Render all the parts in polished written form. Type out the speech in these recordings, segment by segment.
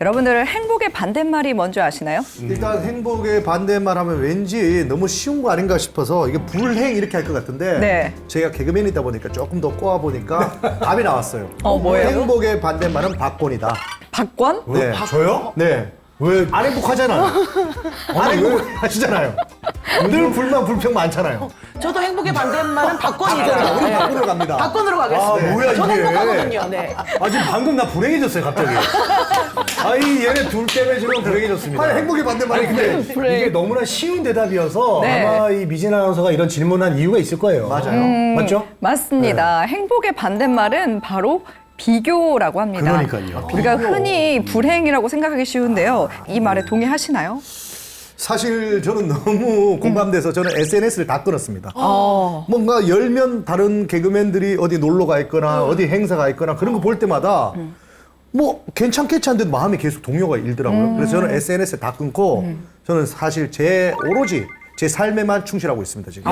여러분들은 행복의 반대말이 뭔지 아시나요? 일단 행복의 반대말 하면 왠지 너무 쉬운 거 아닌가 싶어서 이게 불행 이렇게 할 것 같은데 네. 제가 개그맨이다 보니까 조금 더 꼬아보니까 답이 나왔어요. 뭐예요? 행복의 반대말은 박권이다. 박권? 네. 저요? 네. 왜? 안 행복하잖아요. 안 행복하시잖아요. 늘 불만 불평 많잖아요. 저도 행복의 반대말은 우리 박권이잖아요. 박권으로 갑니다. 박권으로 가겠습니다. 아, 뭐야, 저는 이게. 행복하거든요. 네. 아, 지금 방금 나 불행해졌어요, 갑자기. 아이, 얘네 둘 때문에 지금 불행해졌습니다. 아니, 행복의 반대말이 근데 이게 너무나 쉬운 대답이어서 네. 아마 이 미진 아나운서가 이런 질문한 이유가 있을 거예요. 맞아요. 맞죠? 맞습니다. 행복의 반대말은 바로 비교라고 합니다. 그러니까요. 우리가 흔히 불행이라고 생각하기 쉬운데요. 이 말에 동의하시나요? 사실 저는 너무 공감돼서 저는 SNS를 다 끊었습니다. 어. 뭔가 열면 다른 개그맨들이 어디 놀러 가 있거나 어디 행사 가 있거나 그런 거 볼 때마다 뭐 괜찮겠지 한데도 마음이 계속 동요가 일더라고요. 그래서 저는 SNS를 다 끊고 저는 사실 오로지 제 삶에만 충실하고 있습니다, 지금.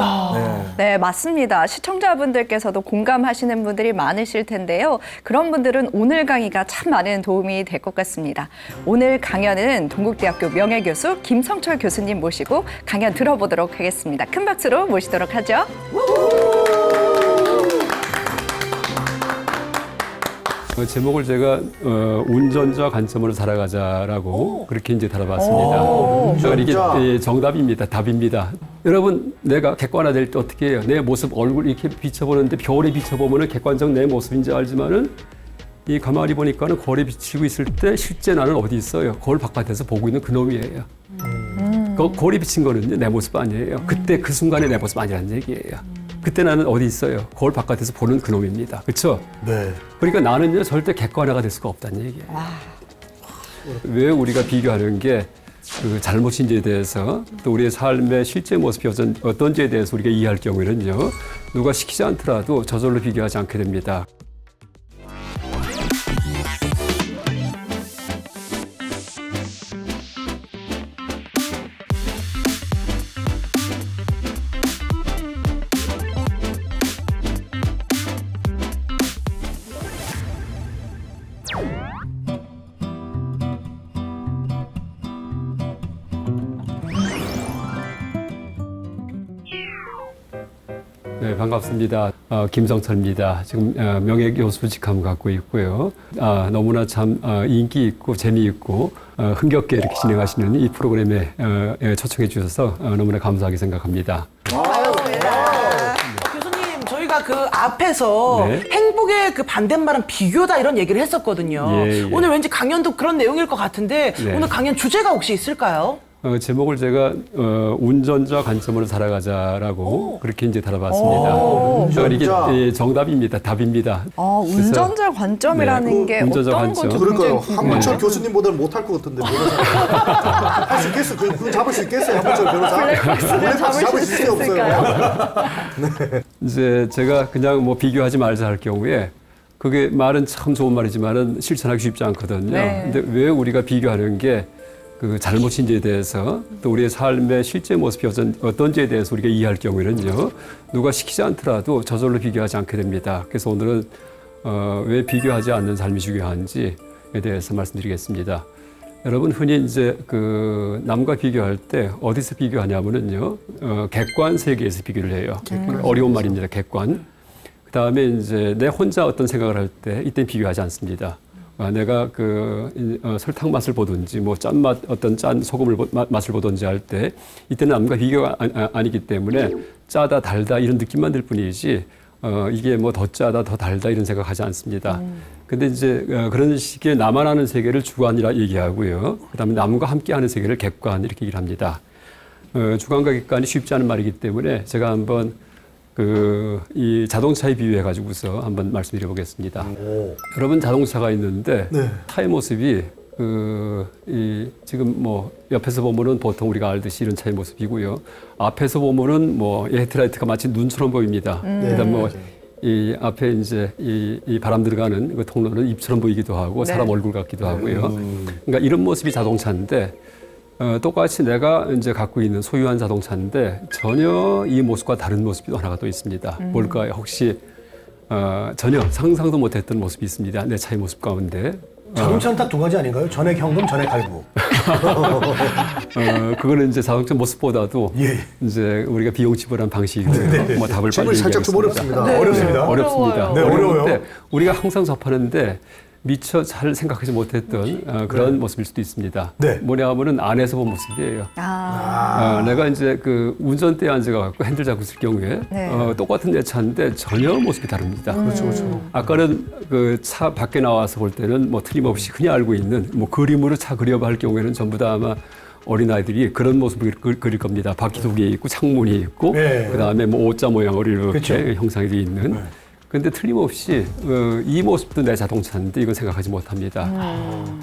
네, 맞습니다. 시청자분들께서도 공감하시는 분들이 많으실 텐데요. 그런 분들은 오늘 강의가 참 많은 도움이 될 것 같습니다. 오늘 강연은 동국대학교 명예교수 김성철 교수님 모시고 강연 들어보도록 하겠습니다. 큰 박수로 모시도록 하죠. 제목을 제가 운전자 관점으로 살아가자라고 그렇게 이제 달아봤습니다. 그러니까 이게 정답입니다. 답입니다. 여러분, 내가 객관화될 때 어떻게 해요? 내 모습, 얼굴 이렇게 비춰보는데 겨울에 비춰보면 객관적 내 모습인지 알지만은 이 가만히 보니까는 거울에 비치고 있을 때 실제 나는 어디 있어요? 거울 바깥에서 보고 있는 그놈이에요. 거울에 비친 거는 내 모습 아니에요. 그때 그 순간에 내 모습 아니라는 얘기예요. 그때 나는 어디 있어요? 거울 바깥에서 보는 그놈입니다. 그렇죠? 네. 그러니까 나는요 절대 객관화가 될 수가 없다는 얘기예요. 왜 우리가 비교하는 게 그 잘못인지에 대해서 또 우리의 삶의 실제 모습이 어떤지에 대해서 우리가 이해할 경우에는요 누가 시키지 않더라도 저절로 비교하지 않게 됩니다. 네, 반갑습니다. 김성철입니다. 지금 명예교수 직함 갖고 있고요. 너무나 참 인기 있고 재미있고 흥겹게 이렇게 진행하시는 이 프로그램에 초청해 주셔서 너무나 감사하게 생각합니다. 교수님, 저희가 그 앞에서 네. 행복의 그 반대말은 비교다 이런 얘기를 했었거든요. 예, 예. 오늘 왠지 강연도 그런 내용일 것 같은데 네. 오늘 강연 주제가 혹시 있을까요? 제목을 제가 운전자 관점으로 살아가자라고 그렇게 이제 달아봤습니다. 그러니까 이게 정답입니다. 답입니다. 운전자 관점이라는 게 운전자 어떤 관점. 건지 그러니까요. 굉장히 궁금해요. 한문철 교수님보다는 못할 것 같은데. 할 수 있겠어. 그건 잡을 수 있겠어요. 한문철 변호사. 블랙박스를 잡을 수 있을까요? 이제 제가 그냥 뭐 비교하지 말자 할 경우에 그게 말은 참 좋은 말이지만은 실천하기 쉽지 않거든요. 네. 근데 왜 우리가 비교하는 게 그 잘못인지에 대해서 또 우리의 삶의 실제 모습이 어떤지에 대해서 우리가 이해할 경우에는요 누가 시키지 않더라도 저절로 비교하지 않게 됩니다. 그래서 오늘은 왜 비교하지 않는 삶이 중요한지에 대해서 말씀드리겠습니다. 여러분 흔히 이제 그 남과 비교할 때 어디서 비교하냐면은요 객관 세계에서 비교를 해요. 어려운 말입니다. 객관. 그 다음에 이제 내 혼자 어떤 생각을 할 때 이때 비교하지 않습니다. 내가 설탕 맛을 보든지 뭐 짠맛 어떤 짠 소금을 맛을 보든지 할 때 이때는 남과 비교가 아니기 때문에 짜다 달다 이런 느낌만 들 뿐이지 이게 뭐 더 짜다 더 달다 이런 생각하지 않습니다. 근데 이제 그런 식의 나만 아는 세계를 주관이라 얘기하고요. 그다음에 남과 함께하는 세계를 객관 이렇게 얘기를 합니다. 주관과 객관이 쉽지 않은 말이기 때문에 제가 한번 이 자동차에 비유해 가지고서 한번 말씀드려 보겠습니다. 여러분 자동차가 있는데 차의 모습이 지금 뭐 옆에서 보면은 보통 우리가 알듯이 이런 차의 모습이고요. 앞에서 보면은 뭐 이 헤드라이트가 마치 눈처럼 보입니다. 그다음 뭐 이 앞에 이제 이 바람 들어가는 그 통로는 입처럼 보이기도 하고 사람 얼굴 같기도 하고요. 그러니까 이런 모습이 자동차인데 똑같이 내가 이제 갖고 있는 소유한 자동차인데 전혀 이 모습과 다른 모습이 하나가 또 있습니다. 뭘까요? 혹시 전혀 상상도 못했던 모습이 있습니다. 내 차의 모습 가운데 자동차는 딱 두 가지 아닌가요? 전액 현금, 전액 할부. 그거는 이제 자동차 모습보다도 예. 이제 우리가 비용 지불한 방식이고요. 뭐 답을 빨리 질문이 살짝 좀 얘기하겠습니다. 어렵습니다. 어렵습니다. 어렵습니다. 네, 어려워요. 어려운데 우리가 항상 접하는데 미처 잘 생각하지 못했던 그런 모습일 수도 있습니다. 네. 뭐냐 하면은 안에서 본 모습이에요. 내가 이제 그 운전대에 앉아갖고 핸들 잡고 있을 경우에 네. 똑같은 내 차인데 전혀 모습이 다릅니다. 그렇죠. 아까는 그 차 밖에 나와서 볼 때는 뭐 틀림없이 흔히 알고 있는 뭐 그림으로 차 그려봐 할 경우에는 전부 다 아마 어린아이들이 그런 모습을 그릴 겁니다. 바퀴 두 개 있고 창문이 있고 네. 그다음에 뭐 오자 모양으로 이렇게 그렇죠. 형상이 되어 있는 근데 틀림없이 이 모습도 내 자동차인데 이건 생각하지 못합니다.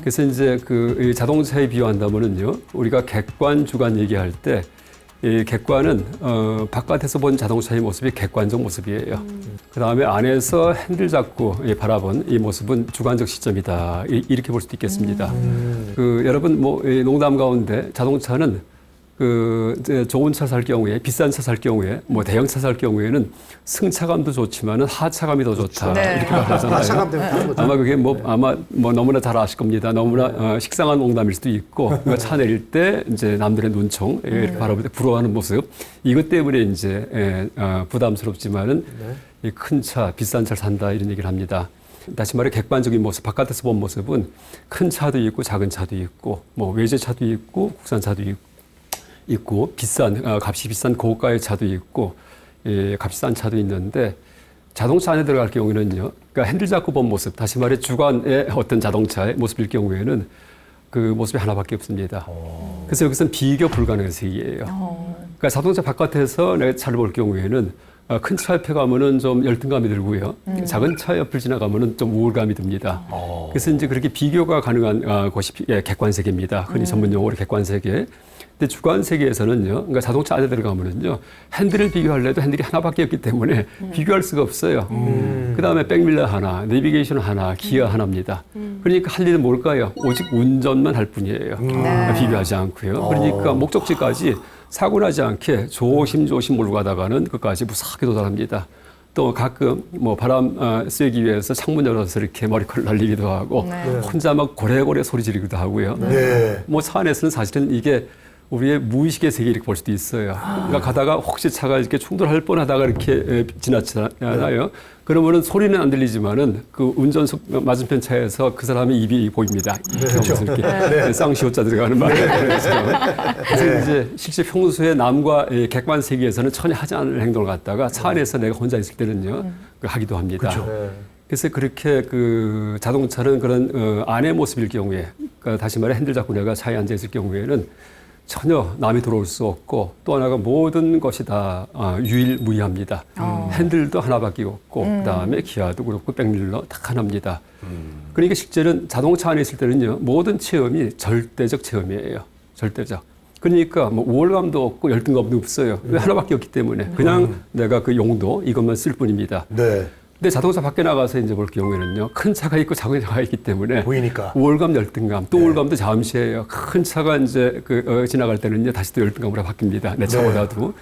그래서 이제 이 자동차에 비유한다면은요, 우리가 객관, 주관 얘기할 때 이 객관은 바깥에서 본 자동차의 모습이 객관적 모습이에요. 그 다음에 안에서 핸들 잡고 바라본 이 모습은 주관적 시점이다. 이렇게 볼 수도 있겠습니다. 여러분 뭐 농담 가운데 자동차는 이제 좋은 차 살 경우에, 비싼 차 살 경우에, 뭐 대형차 살 경우에는 승차감도 좋지만은 하차감이 더 좋다. 네. 이렇게 말하잖아요. 하차감 때문에 다른 거죠. 아마 그게 아마 너무나 잘 아실 겁니다. 너무나 식상한 농담일 수도 있고, 그러니까 차 내릴 때 이제 남들의 눈총 이렇게 바라볼 때 부러워하는 모습. 이것 때문에 이제 부담스럽지만은 이 큰 차, 비싼 차를 산다 이런 얘기를 합니다. 다시 말해 객관적인 모습, 바깥에서 본 모습은 큰 차도 있고 작은 차도 있고, 뭐 외제차도 있고 국산차도 있고 값이 비싼 고가의 차도 있고 값이 싼 차도 있는데 자동차 안에 들어갈 경우에는요, 그러니까 핸들 잡고 본 모습, 다시 말해 주관의 어떤 자동차의 모습일 경우에는 그 모습이 하나밖에 없습니다. 그래서 여기서는 비교 불가능한 세계예요. 그러니까 자동차 바깥에서 내 차를 볼 경우에는 큰 차 옆에 가면은 좀 열등감이 들고요. 작은 차 옆을 지나가면은 좀 우울감이 듭니다. 그래서 이제 그렇게 비교가 가능한 것이 객관세계입니다. 흔히 전문 용어로 객관세계. 근데 주관세계에서는요, 그러니까 자동차 안에 들어가면은요, 핸들을 비교하려도 핸들이 하나밖에 없기 때문에 비교할 수가 없어요. 그 다음에 백밀러 하나, 내비게이션 하나, 기어 하나입니다. 그러니까 할 일은 뭘까요? 오직 운전만 할 뿐이에요. 비교하지 않고요. 그러니까 목적지까지 사고 나지 않게 조심조심 몰고 가다가는 그까지 무사하게 도달합니다. 또 가끔 뭐 바람 쐬기 위해서 창문 열어서 이렇게 머리카락 날리기도 하고 혼자 막 고래고래 소리 지르기도 하고요. 뭐 차 안에서는 사실은 이게 우리의 무의식의 세계 이렇게 볼 수도 있어요. 그러니까 가다가 혹시 차가 이렇게 충돌할 뻔하다가 이렇게 지나치잖아요. 그러면은 소리는 안 들리지만은 그 운전석 맞은편 차에서 그 사람의 입이 보입니다. 이렇게 이렇게 쌍시옷자 들어가는 말이죠. 그래서 이제 실제 평소에 남과 객관 세계에서는 전혀 하지 않을 행동을 갖다가 차 안에서 내가 혼자 있을 때는요, 하기도 합니다. 그래서 그렇게 그 자동차는 그런 안의 모습일 경우에, 그러니까 다시 말해 핸들 잡고 내가 차에 앉아 있을 경우에는 전혀 남이 들어올 수 없고 또 하나가 모든 것이 다 유일무이합니다. 핸들도 하나밖에 없고 그다음에 기아도 그렇고 백밀러 딱 하나입니다. 그러니까 실제는 자동차 안에 있을 때는요, 모든 체험이 절대적 체험이에요. 절대적. 그러니까 뭐 우월감도 없고 열등감도 없어요. 왜 하나밖에 없기 때문에 그냥 내가 그 용도 이것만 쓸 뿐입니다. 네. 근데 자동차 밖에 나가서 이제 볼 경우에는요, 큰 차가 있고 작은 차가 있기 때문에 보이니까. 우월감, 열등감, 또 우월감도 잠시예요. 큰 차가 이제 지나갈 때는요, 다시 또 열등감으로 바뀝니다. 내 차보다도.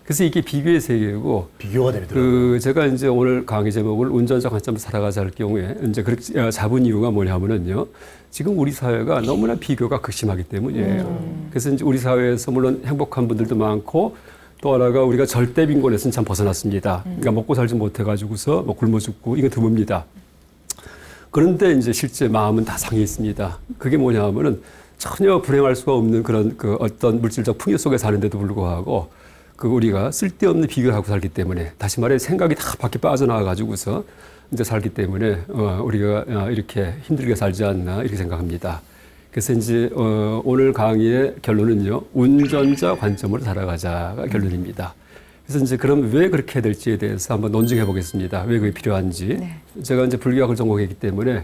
그래서 이게 비교의 세계고, 비교가 되더라고요. 제가 이제 오늘 강의 제목을 운전자 관점으로 살아가자 할 경우에 이제 그렇게 잡은 이유가 뭐냐면은요, 지금 우리 사회가 너무나 비교가 극심하기 때문이에요. 그래서 이제 우리 사회에서 물론 행복한 분들도 많고, 또 하나가 우리가 절대 빈곤에서는 참 벗어났습니다. 그러니까 먹고 살지 못해가지고서 뭐 굶어 죽고 이건 드뭅니다. 그런데 이제 실제 마음은 다 상해 있습니다. 그게 뭐냐 하면은 전혀 불행할 수가 없는 그런 그 어떤 물질적 풍요 속에 사는데도 불구하고 그 우리가 쓸데없는 비교를 하고 살기 때문에, 다시 말해 생각이 다 밖에 빠져나와가지고서 이제 살기 때문에 우리가 이렇게 힘들게 살지 않나 이렇게 생각합니다. 그래서 이제 오늘 강의의 결론은요, 운전자 관점으로 살아가자가 결론입니다. 그래서 이제 그럼 왜 그렇게 해야 될지에 대해서 한번 논증해 보겠습니다. 왜 그게 필요한지. 제가 이제 불교학을 전공했기 때문에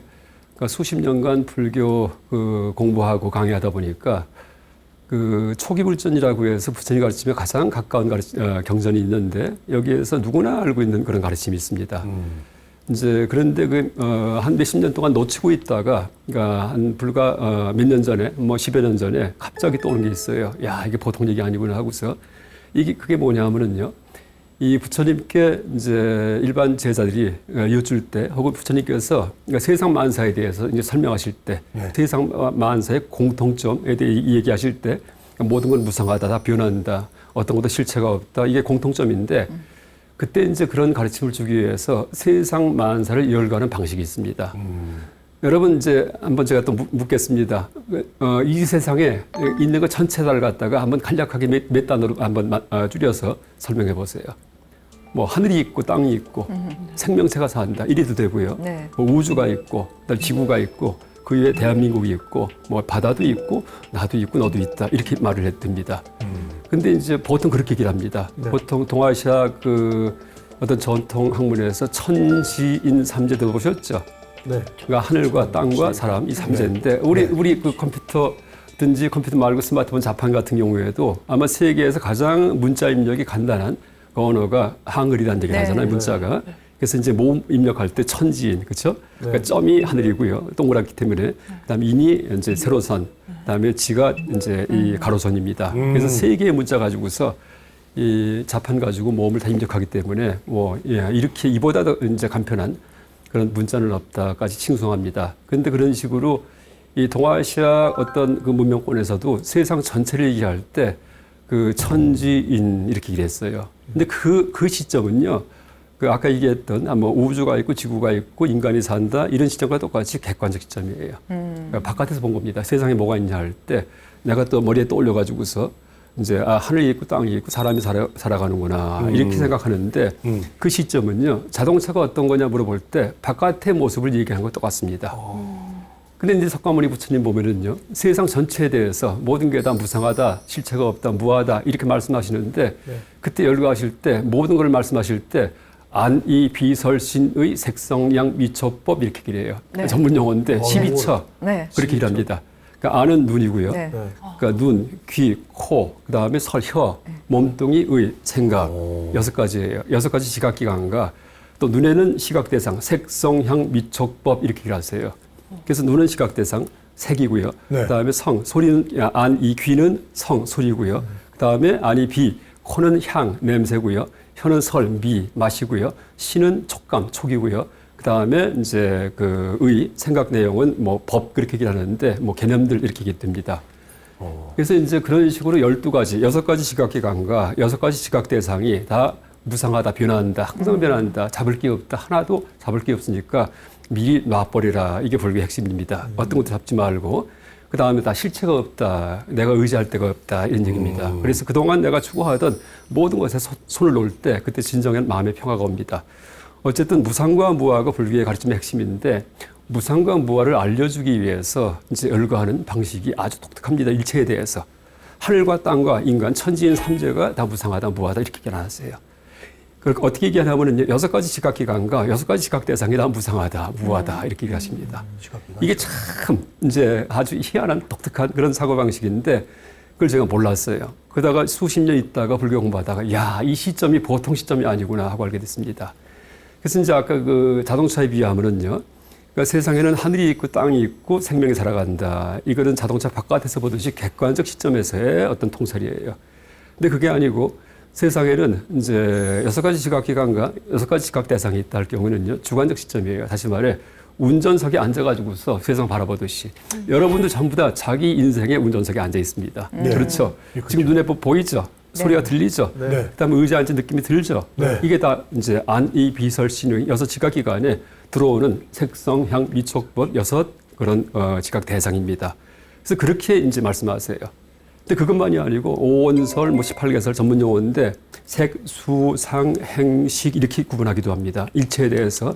그러니까 수십 년간 불교 공부하고 강의하다 보니까 그 초기불전이라고 해서 부처님이 가르치며 가장 가까운 경전이 있는데 여기에서 누구나 알고 있는 그런 가르침이 있습니다. 이제 그런데 한 몇십 년 동안 놓치고 있다가, 그러니까 한 불과 몇 년 전에, 뭐 10여 년 전에 갑자기 떠오른 게 있어요. 야, 이게 보통 얘기 아니구나 하고서 그게 뭐냐면은요, 이 부처님께 이제 일반 제자들이 여쭐 때 혹은 부처님께서 그러니까 세상 만사에 대해서 이제 설명하실 때 세상 만사의 공통점에 대해 얘기하실 때 모든 건 무상하다, 다 변한다, 어떤 것도 실체가 없다, 이게 공통점인데 그때 이제 그런 가르침을 주기 위해서 세상 만사를 열거하는 방식이 있습니다. 여러분 이제 한번 제가 또 묻겠습니다. 이 세상에 있는 것 전체를 갖다가 한번 간략하게 몇 단어로 한번 줄여서 설명해 보세요. 뭐 하늘이 있고 땅이 있고 생명체가 산다 이래도 되고요. 네. 뭐 우주가 있고 그다음 지구가 있고 그 위에 대한민국이 있고 뭐 바다도 있고 나도 있고 너도 있다 이렇게 말을 했답니다. 근데 이제 보통 그렇게 얘기를 합니다. 보통 동아시아 그 어떤 전통 학문에서 천지인 삼재 들어보셨죠? 네. 그러니까 하늘과 땅과 사람 이 삼재인데 우리 그 컴퓨터든지 컴퓨터 말고 스마트폰 자판 같은 경우에도 아마 세계에서 가장 문자 입력이 간단한 그 언어가 한글이라는 얘기를 하잖아요, 문자가. 그래서 이제 모음 입력할 때 천지인, 그렇죠? 그러니까 점이 하늘이고요, 동그랗기 때문에. 그다음에 인이 이제 세로선, 그다음에 지가 이제 이 가로선입니다. 그래서 세 개의 문자 가지고서 이 자판 가지고 모음을 다 입력하기 때문에 뭐 이렇게 이보다 더 이제 간편한 그런 문자는 없다까지 칭송합니다. 그런데 그런 식으로 이 동아시아 어떤 그 문명권에서도 세상 전체를 얘기할 때 그 천지인 이렇게 얘기했어요. 근데 그 시점은요, 그 아까 얘기했던 뭐 우주가 있고 지구가 있고 인간이 산다 이런 시점과 똑같이 객관적 시점이에요. 그러니까 바깥에서 본 겁니다. 세상에 뭐가 있냐 할 때 내가 또 머리에 떠올려 가지고서 이제 하늘이 있고 땅이 있고 사람이 살아가는구나 이렇게 생각하는데 그 시점은요, 자동차가 어떤 거냐 물어볼 때 바깥의 모습을 얘기하는 것 똑같습니다. 근데 이제 석가모니 부처님 보면은요, 세상 전체에 대해서 모든 게 다 무상하다, 실체가 없다, 무하다 이렇게 말씀하시는데 그때 열거하실 때 모든 걸 말씀하실 때 안이 비설신의 색성양 미초법 이렇게 얘기해요. 네. 전문 용어인데 12처 네. 그렇게 얘기합니다. 그러니까 안은 눈이고요. 네. 그러니까 눈, 귀, 코, 그다음에 혀, 몸뚱이, 의, 생각 6가지예요. 6가지 시각기관과 또 눈에는 시각대상, 색성향 미촉법 이렇게 얘기하세요. 그래서 눈은 시각대상, 색이고요. 그다음에 성, 소리는 안, 이 귀는 성, 소리고요. 그다음에 안이 비, 코는 향, 냄새고요. 혀는 설, 미, 맛이고요. 시는 촉감, 촉이고요. 그다음에 이제 그 의, 생각 내용은 뭐 법 그렇게 얘기를 하는데 뭐 개념들 이렇게 얘기됩니다. 그래서 이제 그런 식으로 12가지, 6가지 시각기관과 6가지 시각대상이 다 무상하다, 변한다, 항상 변한다, 잡을 게 없다, 하나도 잡을 게 없으니까 미리 놔버리라. 이게 불교의 핵심입니다. 어떤 것도 잡지 말고 그 다음에 다 실체가 없다, 내가 의지할 데가 없다 이런 얘기입니다. 그래서 그동안 내가 추구하던 모든 것에 손을 놓을 때 그때 진정한 마음의 평화가 옵니다. 어쨌든 무상과 무아가 불교의 가르침의 핵심인데 무상과 무아를 알려주기 위해서 이제 열거하는 방식이 아주 독특합니다. 일체에 대해서. 하늘과 땅과 인간, 천지인 삼재가 다 무상하다, 무아다 이렇게 나눴어요. 그러니까 어떻게 얘기하냐면은 6가지 시각기관과 6가지 시각대상이 다 무상하다, 무아다 이렇게 얘기하십니다. 이게 참 이제 아주 희한한 독특한 그런 사고방식인데 그걸 제가 몰랐어요. 그러다가 수십 년 있다가 불교 공부하다가 야, 이 시점이 보통 시점이 아니구나 하고 알게 됐습니다. 그래서 이제 아까 그 자동차에 비하면은요, 그러니까 세상에는 하늘이 있고 땅이 있고 생명이 살아간다. 이거는 자동차 바깥에서 보듯이 객관적 시점에서의 어떤 통찰이에요. 근데 그게 아니고 세상에는 이제 6가지 시각기관과 6가지 시각대상이 있다 할 경우는요, 주관적 시점이에요. 다시 말해 운전석에 앉아가지고서 세상 바라보듯이 여러분도 전부 다 자기 인생의 운전석에 앉아 있습니다. 그렇죠. 지금 눈에 보이죠? 소리가 들리죠? 그다음에 의자에 앉은 느낌이 들죠? 이게 다 이제 안, 이, 비설, 신의 6 지각기관에 들어오는 색성, 향, 미촉법 6 그런 지각 대상입니다. 그래서 그렇게 이제 말씀하세요. 근데 그것만이 아니고 오원설, 뭐 18개설 전문 용어인데 색, 수, 상, 행, 식 이렇게 구분하기도 합니다. 일체에 대해서.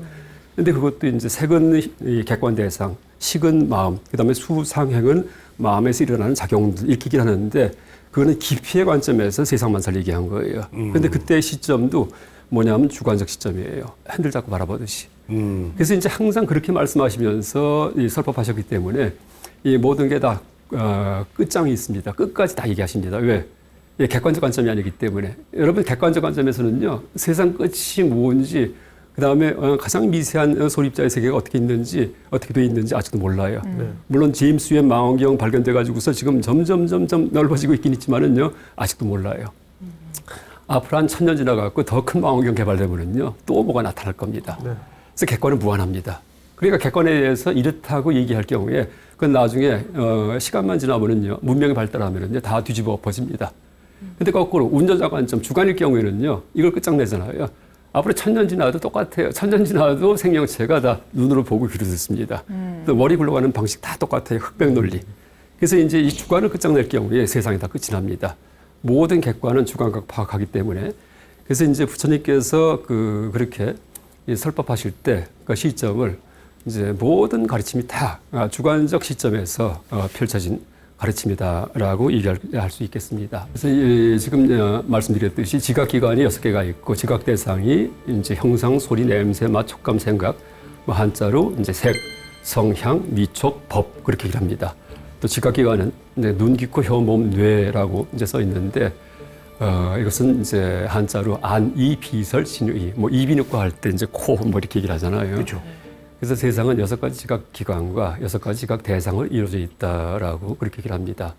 근데 그것도 이제 색은 이 객관 대상, 식은 마음, 그다음에 수, 상, 행은 마음에서 일어나는 작용들 이렇게 얘기를 하는데 그거는 깊이의 관점에서 세상 만사를 얘기한 거예요. 그런데 그때의 시점도 뭐냐면 주관적 시점이에요. 핸들 잡고 바라보듯이. 그래서 이제 항상 그렇게 말씀하시면서 설법하셨기 때문에 이 모든 게 다 끝장이 있습니다. 끝까지 다 얘기하십니다. 왜? 객관적 관점이 아니기 때문에. 여러분 객관적 관점에서는요, 세상 끝이 뭔지, 그 다음에 가장 미세한 소립자의 세계가 어떻게 있는지, 어떻게 돼 있는지 아직도 몰라요. 물론 제임스 웹 망원경 발견돼 가지고서 지금 점점 넓어지고 있긴 있지만은요, 아직도 몰라요. 앞으로 한 1000년 지나갖고 더 큰 망원경 개발되면은요, 또 뭐가 나타날 겁니다. 그래서 객관은 무한합니다. 그러니까 객관에 대해서 이렇다고 얘기할 경우에 그건 나중에 시간만 지나면은요, 문명이 발달하면은요, 다 뒤집어 엎어집니다. 근데 거꾸로 운전자 관점, 주관일 경우에는요, 이걸 끝장내잖아요. 앞으로 1000년 지나도 똑같아요. 1000년 지나도 생명체가 다 눈으로 보고 귀로 듣습니다. 또 머리 굴러가는 방식 다 똑같아요. 흑백 논리. 그래서 이제 이 주관을 끝장낼 경우에 세상이 다 끝이 납니다. 모든 객관은 주관각 파악하기 때문에. 그래서 이제 부처님께서 그렇게 설법하실 때 그 시점을 이제 모든 가르침이 다 주관적 시점에서 펼쳐진 가르침이다라고 얘기할 수 있겠습니다. 그래서 지금 말씀드렸듯이 지각기관이 6개가 있고 지각 대상이 이제 형상, 소리, 냄새, 맛, 촉감, 생각, 뭐 한자로 이제 색, 성, 향, 미촉, 법 그렇게 얘기합니다. 또 지각기관은 이제 눈, 귀, 코, 혀, 몸, 뇌라고 이제 써 있는데 이것은 이제 한자로 안, 이, 비설, 진유, 뭐 이비인후과 할 때 이제 코 뭐 이렇게 얘기를 하잖아요. 그렇죠. 그래서 세상은 6가지 지각기관과 6가지 지각 대상을 이루어져 있다라고 그렇게 얘기를 합니다.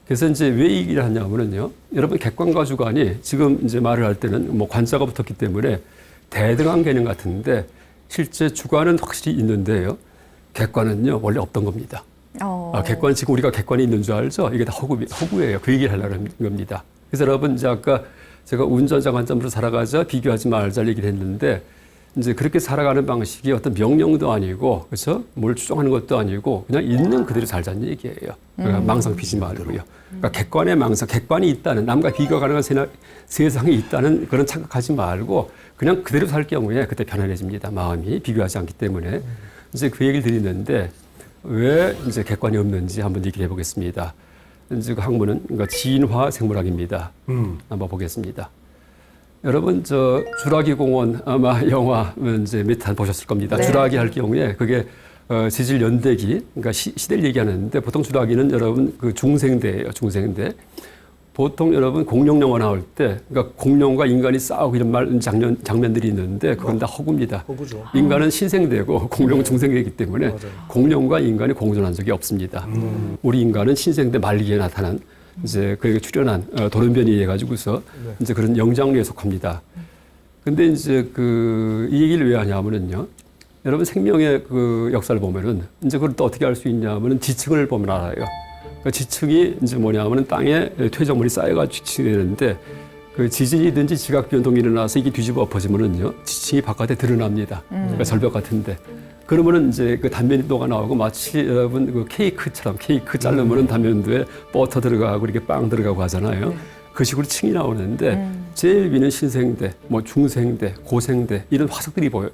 그래서 이제 왜 이 얘기를 하냐면요. 여러분 객관과 주관이 지금 이제 말을 할 때는 뭐 관자가 붙었기 때문에 대등한 개념 같은데 실제 주관은 확실히 있는데요. 객관은요 원래 없던 겁니다. 객관 지금 우리가 객관이 있는 줄 알죠? 이게 다 허구예요. 그 얘기를 하려는 겁니다. 그래서 여러분 이제 아까 제가 운전자 관점으로 살아가자 비교하지 말자 얘기를 했는데 이제 그렇게 살아가는 방식이 어떤 명령도 아니고 그렇죠? 뭘 추종하는 것도 아니고 그냥 있는 그대로 살자는 얘기예요. 그러니까 망상 피지 말고요. 그러니까 객관의 망상, 객관이 있다는 남과 비교 가능한 세상이 있다는 그런 착각하지 말고 그냥 그대로 살 경우에 그때 편안해집니다. 마음이 비교하지 않기 때문에 이제 그 얘기를 드리는데 왜 이제 객관이 없는지 한번 얘기해 보겠습니다. 이제 그 학문은 그러니까 진화 생물학입니다. 한번 보겠습니다. 여러분 저 주라기 공원 아마 영화 이제 몇 편 보셨을 겁니다. 네. 주라기 할 경우에 그게 지질 연대기 그러니까 시대를 얘기하는데 보통 주라기는 여러분 그 중생대예요. 중생대. 보통 여러분 공룡 영화 나올 때 그러니까 공룡과 인간이 싸우고 이런 장면들이 있는데 그건 다 허구입니다. 허구죠. 인간은 신생대고 공룡은 중생대이기 때문에 공룡과 인간이 공존한 적이 없습니다. 우리 인간은 신생대 말기에 나타난 이제 그에게 출현한 돌연변이해 가지고서 이제 그런 영장류에 속합니다. 근데 이제 이 얘기를 왜 하냐면은요. 여러분 생명의 그 역사를 보면은 이제 그걸 또 어떻게 알 수 있냐면은 지층을 보면 알아요. 그 지층이 이제 뭐냐면은 땅에 퇴적물이 쌓여가지고 지층이 되는데 그 지진이든지 지각 변동이 일어나서 이게 뒤집어 엎어지면은요 지층이 바깥에 드러납니다. 그러니까 절벽 같은데. 그러면은 이제 그 단면도가 나오고 마치 여러분 그 케이크처럼 케이크 자르면은 단면도에 버터 들어가고 이렇게 빵 들어가고 하잖아요. 그 식으로 층이 나오는데 제일 위는 신생대, 뭐 중생대, 고생대 이런 화석들이 보여요.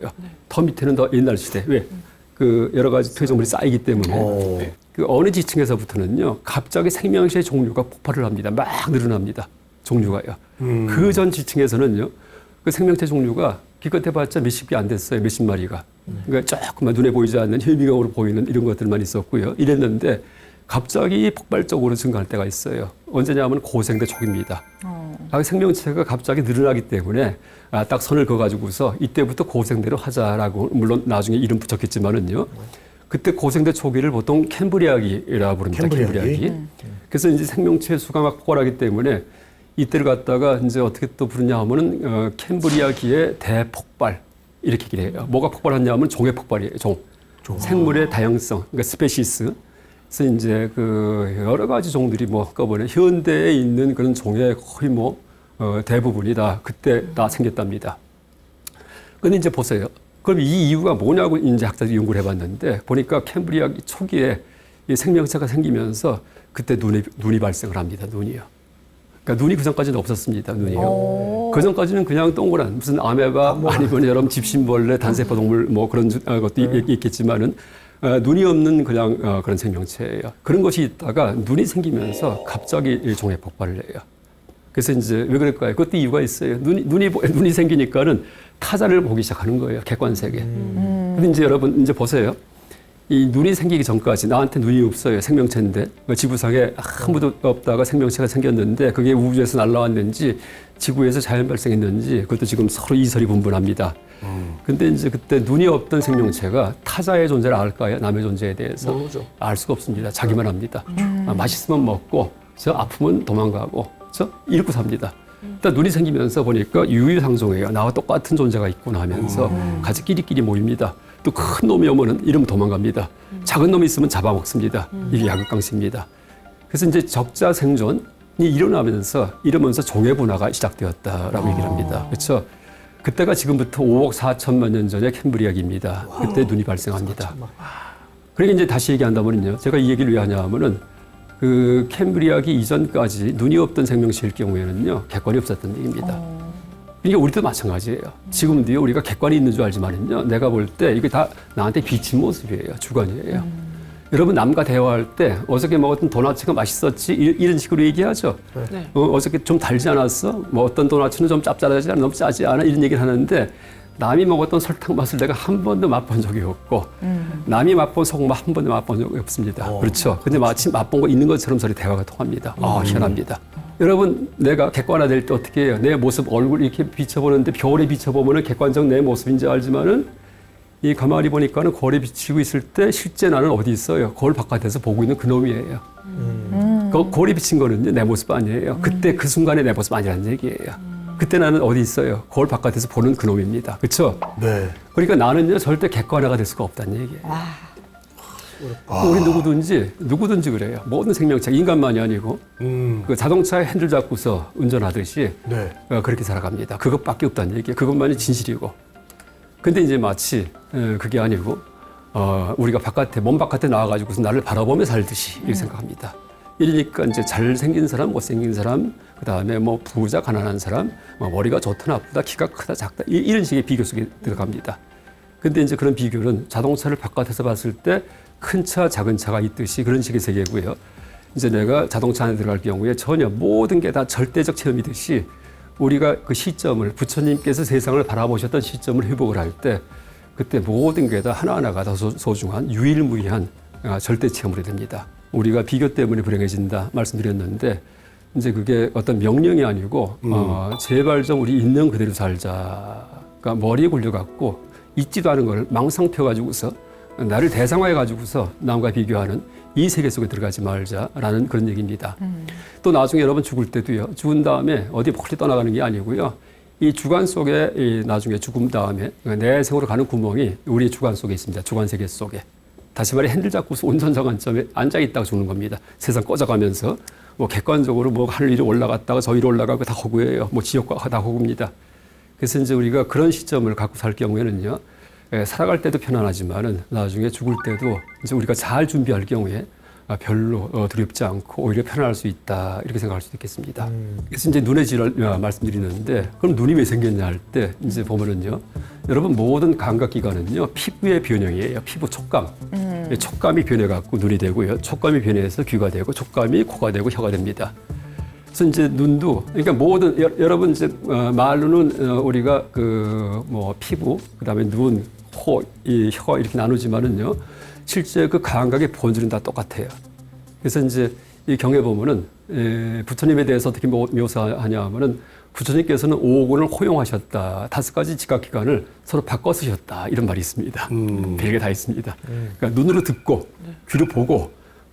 더 밑에는 더 옛날 시대. 왜? 그 여러 가지 퇴적물이 쌓이기 때문에 그 어느 지층에서부터는요 갑자기 생명체의 종류가 폭발을 합니다. 막 늘어납니다. 종류가요. 그 전 지층에서는요 그 생명체 종류가 기껏 해봤자 몇십 개 안 됐어요. 몇십 마리가. 그러니까 조금만 눈에 보이지 않는 혈미경으로 보이는 이런 것들만 있었고요. 이랬는데 갑자기 폭발적으로 증가할 때가 있어요. 언제냐면 고생대 초기입니다. 생명체가 갑자기 늘어나기 때문에 딱 선을 그어가지고서 이때부터 고생대로 하자라고 물론 나중에 이름 붙였겠지만은요. 그때 고생대 초기를 보통 캠브리아기라고 부릅니다. 캠브리아기. 그래서 이제 생명체 수가 막 폭발하기 때문에 이때를 갖다가 이제 어떻게 또 부르냐 하면은 캠브리아기의 대폭발 이렇게 얘기를 해요. 뭐가 폭발했냐면 종의 폭발이에요. 종. 생물의 다양성, 그러니까 스페시스. 그래서 이제 그 여러 가지 종들이 뭐 한꺼번에 현대에 있는 그런 종의 거의 뭐 대부분이 다 그때 다 생겼답니다. 근데 이제 보세요. 그럼 이 이유가 뭐냐고 이제 학자들이 연구를 해봤는데 보니까 캠브리아기 초기에 이 생명체가 생기면서 그때 눈이 발생을 합니다. 눈이요. 그러니까 눈이 그 전까지는 없었습니다. 눈이요. 그 전까지는 그냥 동그란 무슨 아메바 아니면 여러분 집신벌레, 단세포 동물 뭐 그런 것도 있겠지만은 눈이 없는 그냥 그런 생명체예요. 그런 것이 있다가 눈이 생기면서 갑자기 종의 폭발을 해요. 그래서 이제 왜 그럴까요? 그것도 이유가 있어요. 눈이 생기니까는 타자를 보기 시작하는 거예요. 객관세계. 근데 이제 여러분 이제 보세요. 이 눈이 생기기 전까지 나한테 눈이 없어요. 생명체인데 지구상에 아무도 없다가 생명체가 생겼는데 그게 우주에서 날아왔는지 지구에서 자연 발생했는지 그것도 지금 서로 이설이 분분합니다. 근데 이제 그때 눈이 없던 생명체가 타자의 존재를 알까요? 남의 존재에 대해서 모르죠. 알 수가 없습니다. 자기만 합니다. 맛있으면 먹고 저 아프면 도망가고 저 이렇게 삽니다. 일단 눈이 생기면서 보니까 유유상종해요. 나와 똑같은 존재가 있구나 하면서 같이 끼리끼리 모입니다. 또 큰 놈이 오면은 이러면 도망갑니다. 작은 놈이 있으면 잡아먹습니다. 이게 야극강식입니다. 그래서 이제 적자 생존이 이러면서 종의 분화가 시작되었다라고 얘기를 합니다. 그렇죠? 그때가 지금부터 5억 4천만 년 전의 캠브리아기입니다. 그때 눈이 발생합니다. 그러니까 이제 다시 얘기한다면요. 제가 이 얘기를 왜 하냐면은 그 캠브리아기 이전까지 눈이 없던 생명체일 경우에는요. 객관이 없었던 얘기입니다. 그러니까 우리도 마찬가지예요. 지금도요. 우리가 객관이 있는 줄 알지만은요. 내가 볼 때 이게 다 나한테 비친 모습이에요. 주관이에요. 여러분 남과 대화할 때 어저께 먹었던 도넛가 맛있었지 이런 식으로 얘기하죠. 네. 어저께 좀 달지 않았어? 뭐 어떤 도넛은 좀 짭짤하지 않아? 너무 짜지 않아? 이런 얘기를 하는데 남이 먹었던 설탕 맛을 내가 한 번도 맛본 적이 없고 남이 맛본 소금맛 한 번도 맛본 적이 없습니다. 그렇죠. 근데 마침 맛본 거 있는 것처럼 서로 대화가 통합니다. 희한합니다. 여러분 내가 객관화될 때 어떻게 해요? 내 모습 얼굴 이렇게 비춰보는데 겨울에 비춰보면 객관적 내 모습인지 알지만은 이 가만히 보니까는 거울에 비치고 있을 때 실제 나는 어디 있어요? 거울 바깥에서 보고 있는 그놈이에요. 그 거울에 비친 거는요, 내 모습 아니에요. 그때 그 순간에 내 모습 아니라는 얘기예요. 그때 나는 어디 있어요? 거울 바깥에서 보는 그놈입니다. 그렇죠? 네. 그러니까 나는요 절대 객관화가 될 수가 없다는 얘기예요. 우리 누구든지 그래요. 모든 생명체, 인간만이 아니고 그 자동차에 핸들 잡고서 운전하듯이 네. 그렇게 살아갑니다. 그것밖에 없다는 얘기예요. 그것만이 진실이고. 근데 이제 마치 그게 아니고 우리가 몸 바깥에 나와가지고서 나를 바라보며 살듯이 이렇게 생각합니다. 이러니까 이제 잘생긴 사람, 못생긴 사람, 그 다음에 뭐 부자, 가난한 사람, 뭐 머리가 좋다, 나쁘다, 키가 크다, 작다 이런 식의 비교 속에 들어갑니다. 근데 이제 그런 비교는 자동차를 바깥에서 봤을 때 큰 차, 작은 차가 있듯이 그런 식의 세계고요. 이제 내가 자동차 안에 들어갈 경우에 전혀 모든 게 다 절대적 체험이듯이 우리가 그 시점을 부처님께서 세상을 바라보셨던 시점을 회복을 할 때 그때 모든 게 다 하나하나가 다 소중한 유일무이한 절대 체험으로 됩니다. 우리가 비교 때문에 불행해진다 말씀드렸는데 이제 그게 어떤 명령이 아니고 제발 좀 우리 있는 그대로 살자. 그러니까 머리에 굴려갖고 있지도 않은 걸 망상 펴가지고서 나를 대상화해가지고서 남과 비교하는 이 세계 속에 들어가지 말자라는 그런 얘기입니다. 또 나중에 여러분 죽을 때도요. 죽은 다음에 어디 멀리 떠나가는 게 아니고요. 이 주관 속에 나중에 죽음 다음에 내생으로 가는 구멍이 우리 주관 속에 있습니다. 주관 세계 속에. 다시 말해 핸들 잡고서 운전자 관점에 앉아있다가 죽는 겁니다. 세상 꺼져가면서 뭐 객관적으로 뭐 하늘 위로 올라갔다가 저 위로 올라가고 다 허구예요. 뭐 지옥과 다 허구입니다. 그래서 이제 우리가 그런 시점을 갖고 살 경우에는요. 살아갈 때도 편안하지만은 나중에 죽을 때도 이제 우리가 잘 준비할 경우에 별로 두렵지 않고 오히려 편안할 수 있다 이렇게 생각할 수도 있겠습니다. 그래서 이제 눈의 질을 말씀드리는데 그럼 눈이 왜 생겼냐 할 때 이제 보면은요, 여러분 모든 감각 기관은요 피부의 변형이에요. 피부 촉감, 촉감이 변해갖고 눈이 되고요, 촉감이 변해서 귀가 되고, 촉감이 코가 되고 혀가 됩니다. 그래서 이제 눈도 그러니까 모든 여러분 이제 말로는 우리가 그 뭐 피부, 그다음에 눈, 코, 이 혀 이렇게 나누지만은요. 실제 그 감각의 본질은 다 똑같아요. 그래서 이제 이 경에 보면은 부처님에 대해서 어떻게 묘사하냐 하면은 부처님께서는 5억원을 호용하셨다. 5가지 지각기관을 서로 바꿔 쓰셨다. 이런 말이 있습니다. 별게 다 있습니다. 그러니까 눈으로 듣고, 귀로 보고,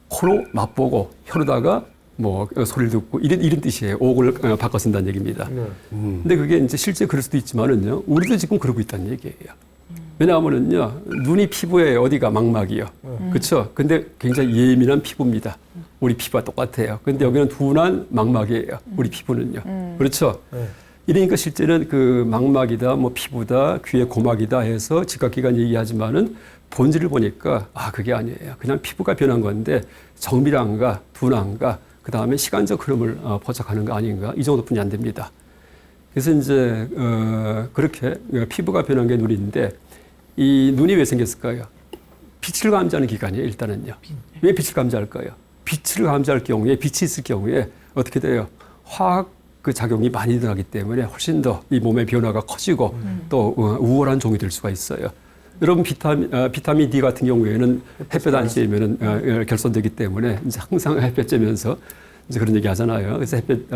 코로 맛보고, 혀로다가 뭐 소리를 듣고 이런 뜻이에요. 5억원을 바꿔 쓴다는 얘기입니다. 근데 그게 이제 실제 그럴 수도 있지만은요. 우리도 지금 그러고 있다는 얘기예요. 왜냐하면은요, 눈이 피부에 어디가 망막이요. 그렇죠? 근데 굉장히 예민한 피부입니다. 우리 피부와 똑같아요. 근데 여기는 둔한 망막이에요. 우리 피부는요. 그렇죠? 이러니까 실제는 그 망막이다, 뭐 피부다, 귀의 고막이다 해서 지각기관 얘기하지만은 본질을 보니까 그게 아니에요. 그냥 피부가 변한 건데 정밀한가, 둔한가, 그 다음에 시간적 흐름을 포착하는 거 아닌가 이 정도뿐이 안 됩니다. 그래서 이제 그렇게 피부가 변한 게 눈인데. 이 눈이 왜 생겼을까요? 빛을 감지하는 기관이에요, 일단은요. 왜 빛을 감지할까요? 빛을 감지할 경우에, 빛이 있을 경우에 어떻게 돼요? 화학 그 작용이 많이 일어나기 때문에 훨씬 더 이 몸의 변화가 커지고 또 우월한 종이 될 수가 있어요. 여러분 비타민 D 같은 경우에는 햇볕 안 쬐면은 결손되기 때문에 이제 항상 햇볕 쬐면서 이제 그런 얘기 하잖아요. 그래서 햇볕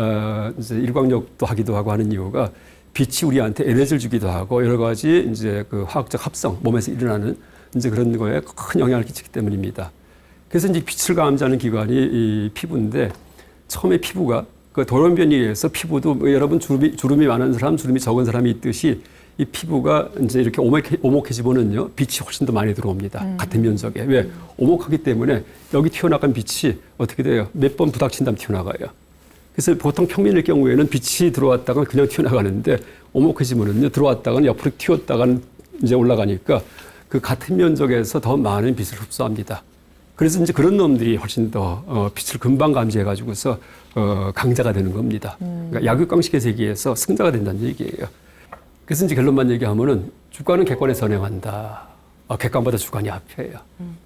이제 일광욕도 하기도 하고 하는 이유가 빛이 우리한테 에너지를 주기도 하고 여러 가지 이제 그 화학적 합성, 몸에서 일어나는 이제 그런 거에 큰 영향을 끼치기 때문입니다. 그래서 이제 빛을 감지하는 기관이 이 피부인데 처음에 피부가 그 돌연변이에 의해서 피부도 여러분 주름이 많은 사람, 주름이 적은 사람이 있듯이 이 피부가 이제 이렇게 오목해지면은요 빛이 훨씬 더 많이 들어옵니다. 같은 면적에. 왜? 오목하기 때문에 여기 튀어나간 빛이 어떻게 돼요? 몇 번 부닥친 다음 튀어나가요. 그래서 보통 평면일 경우에는 빛이 들어왔다가 그냥 튀어나가는데 오목해지면은요 들어왔다가 옆으로 튀었다가 이제 올라가니까 그 같은 면적에서 더 많은 빛을 흡수합니다. 그래서 이제 그런 놈들이 훨씬 더 빛을 금방 감지해가지고서 강자가 되는 겁니다. 그러니까 약육강식의 세계에서 승자가 된다는 얘기예요. 그래서 이제 결론만 얘기하면은 주관은 객관에 선행한다. 객관보다 주관이 앞이에요.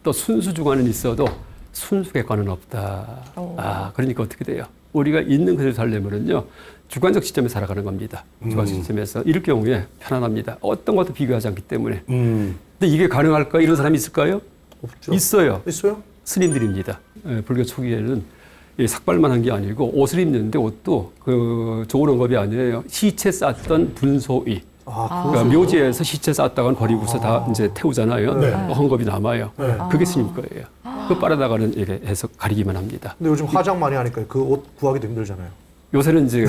또 순수 주관은 있어도 순수 객관은 없다. 그러니까 어떻게 돼요? 우리가 있는 그대로 살려면은요 주관적 시점에 살아가는 겁니다. 주관적 시점에서 이럴 경우에 편안합니다. 어떤 것도 비교하지 않기 때문에. 근데 이게 가능할까? 이런 사람이 있을까요? 없죠. 있어요. 있어요? 스님들입니다. 불교 초기에는 삭발만 한 게 아니고 옷을 입는데 옷도 그 좋은 언급이 아니에요. 시체 쌌던 분소위. 그러니까 묘지에서 시체 쌌다가 버리고서 다 이제 태우잖아요. 헝겊이 남아요. 그게 스님 거예요. 그 빨아다가는 이렇게 해서 가리기만 합니다. 근데 요즘 화장 많이 하니까 그 옷 구하기도 힘들잖아요. 요새는 이제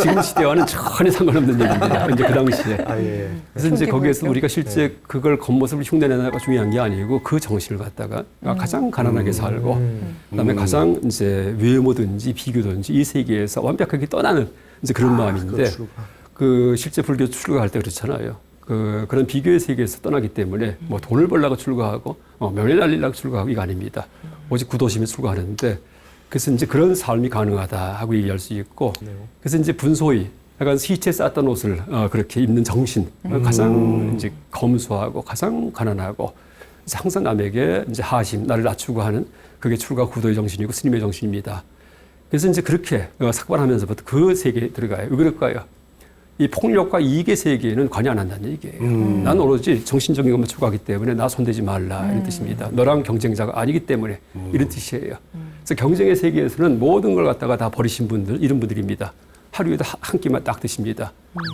지금 시대와는 전혀 상관없는 얘기입니다. 이제 그 당시에. 예. 그래서 이제 거기에서 우리가 실제 그걸 겉모습을 흉내내는 중요한 게 아니고 그 정신을 갖다가 가장 가난하게 살고 그다음에 가장 이제 외모든지 비교든지 이 세계에서 완벽하게 떠나는 이제 그런 마음인데 그 실제 불교 출가할 때 그렇잖아요. 그런 비교의 세계에서 떠나기 때문에 뭐 돈을 벌려고 출가하고 명예 날리려고 출가하고 이거 아닙니다. 오직 구도심에 출가하는데 그래서 이제 그런 삶이 가능하다 하고 얘기할 수 있고 그래서 이제 분소위 약간 시체에 쌌던 옷을 그렇게 입는 정신 가장 이제 검소하고 가장 가난하고 항상 남에게 이제 하심 나를 낮추고 하는 그게 출가 구도의 정신이고 스님의 정신입니다. 그래서 이제 그렇게 삭발하면서부터 그 세계에 들어가요. 왜 그럴까요? 이 폭력과 이익의 세계에는 관여 안 한다는 얘기예요. 난 오로지 정신적인 것만 추구하기 때문에 나 손대지 말라 이런 뜻입니다. 너랑 경쟁자가 아니기 때문에 이런 뜻이에요. 그래서 경쟁의 세계에서는 모든 걸 갖다가 다 버리신 분들 이런 분들입니다. 하루에도 한 끼만 딱 드십니다.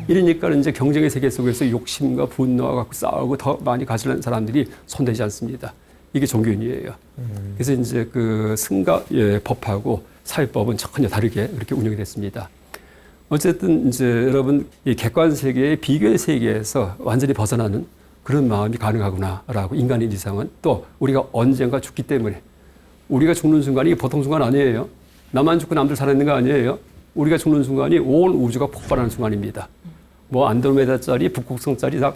이러니까 이제 경쟁의 세계 속에서 욕심과 분노와 갖고 싸우고 더 많이 가지는 사람들이 손대지 않습니다. 이게 종교인이에요. 그래서 이제 그 승가 법하고 사회법은 전혀 다르게 그렇게 운영이 됐습니다. 어쨌든 이제 여러분 이 객관 세계의 비교의 세계에서 완전히 벗어나는 그런 마음이 가능하구나라고 인간인 이상은 또 우리가 언젠가 죽기 때문에 우리가 죽는 순간이 이게 보통 순간 아니에요. 나만 죽고 남들 살아있는 거 아니에요. 우리가 죽는 순간이 온 우주가 폭발하는 순간입니다. 뭐 안드로메다짜리 북극성짜리 다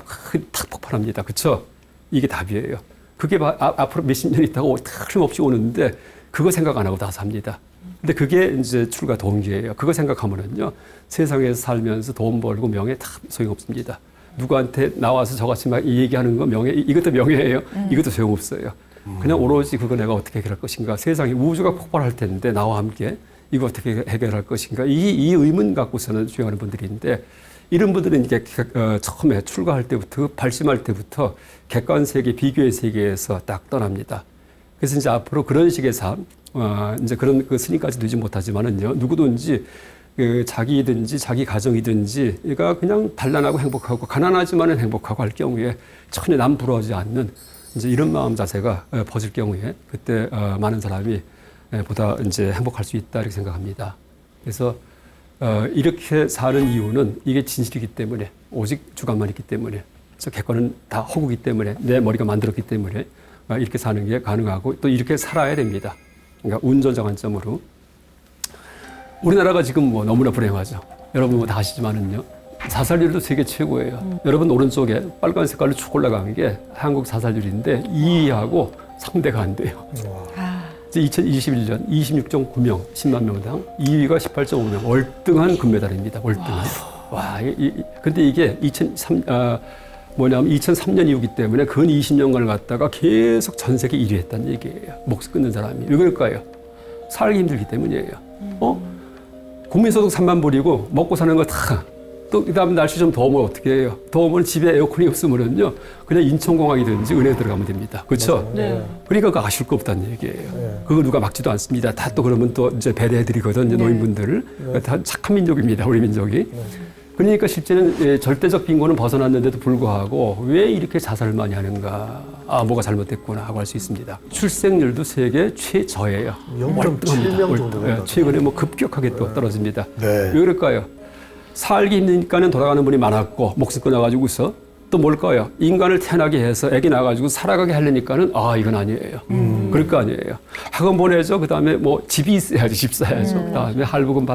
탁 폭발합니다. 그렇죠? 이게 답이에요. 그게 앞으로 몇십 년 있다가 틀림없이 오는데 그거 생각 안 하고 다 삽니다. 근데 그게 이제 출가 동기예요. 그거 생각하면은요, 세상에서 살면서 돈 벌고 명예 다 소용없습니다. 누구한테 나와서 저같이 막 얘기하는 거 명예, 이것도 명예예요. 이것도 소용없어요. 그냥 오로지 그거 내가 어떻게 해결할 것인가. 세상에 우주가 폭발할 텐데 나와 함께 이거 어떻게 해결할 것인가. 이 의문 갖고서는 주행하는 분들인데 이런 분들은 이게 처음에 출가할 때부터 발심할 때부터 객관 세계, 비교의 세계에서 딱 떠납니다. 그래서 이제 앞으로 그런 식의 삶, 이제 그런 그 스님까지 되지 못하지만은요, 누구든지 자기든지 자기 가정이든지 얘가 그냥 단란하고 행복하고 가난하지만은 행복하고 할 경우에 전혀 남 부러워하지 않는 이제 이런 마음 자세가 퍼질 경우에 그때 많은 사람이 보다 이제 행복할 수 있다 이렇게 생각합니다. 그래서 이렇게 사는 이유는 이게 진실이기 때문에 오직 주관만 있기 때문에 그래서 객관은 다 허구기 때문에 내 머리가 만들었기 때문에 이렇게 사는 게 가능하고 또 이렇게 살아야 됩니다. 그러니까 운전자 관점으로 우리나라가 지금 뭐 너무나 불행하죠. 여러분 뭐 다 아시지만은요. 사살률도 세계 최고예요. 여러분 오른쪽에 빨간 색깔로 쭉 올라간 게 한국 사살률인데 2위하고 상대가 안 돼요. 이제 2021년 26.9명 10만 명당 2위가 18.5명 월등한 금메달입니다. 월등한. 와, 근데 이게 2003년 이후기 때문에 근 20년간을 갖다가 계속 전 세계 1위 했다는 얘기예요. 목숨 끊는 사람이. 왜 그럴까요? 살기 힘들기 때문이에요. 국민소득 3만 불이고 먹고 사는 거 다. 또 그다음에 날씨 좀 더우면 어떻게 해요? 더우면 집에 에어컨이 없으면은요. 그냥 인천공항이든지 은행에 들어가면 됩니다. 그렇죠? 네. 그러니까 그거 아실 거 없다는 얘기예요. 그거 누가 막지도 않습니다. 다 또 그러면 또 이제 배려해드리거든, 이제 노인분들을. 다 착한 민족입니다, 우리 민족이. 그러니까 실제는 절대적 빈곤은 벗어났는데도 불구하고 왜 이렇게 자살을 많이 하는가? 아, 뭐가 잘못됐구나 하고 할 수 있습니다. 출생률도 세계 최저예요. 0.7명 정도 된다. 최근에 뭐 급격하게 또 떨어집니다. 네. 왜 그럴까요? 살기 힘드니까는 돌아가는 분이 많았고 목숨 끊어가지고서 또 뭘까요? 인간을 태어나게 해서 애기 낳아가지고 살아가게 하려니까는 아 이건 아니에요. 그럴 거 아니에요. 학원 보내죠. 그다음에 뭐 집이 있어야죠. 집 사야죠. 그다음에 할부금